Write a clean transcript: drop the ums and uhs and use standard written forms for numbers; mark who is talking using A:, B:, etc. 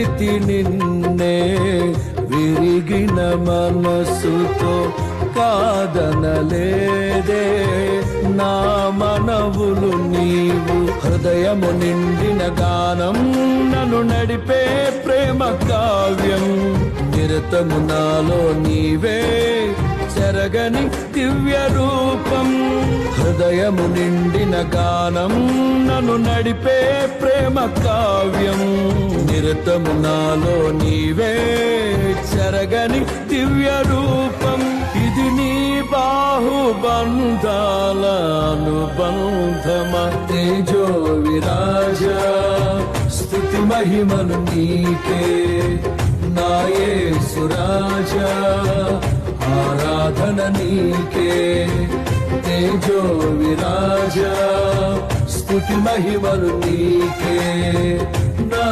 A: చేరితి నిన్నే విరిగిన మనసుతో కాదనలేదే నా మనవులు నీవు. హృదయము నిండిన గానం నన్ను నడిపే ప్రేమ కావ్యం. నిరతము నాలో నీవే చెరగని దివ్య రూపం. హృదయము నిండిన గానం నన్ను నడిపే ప్రేమ కావ్యం. నిరతము నాలో నీవే చెరగని దివ్య రూపం. ఇది నీ బాహుబంధాల అనుబంధమ. తేజో విరాజ స్తుతి మహిమలు నీకే నా యేసు రాజా. ఆరాధన నీకే తేజో విరాజ స్తుతి మహిమలు నీకే నా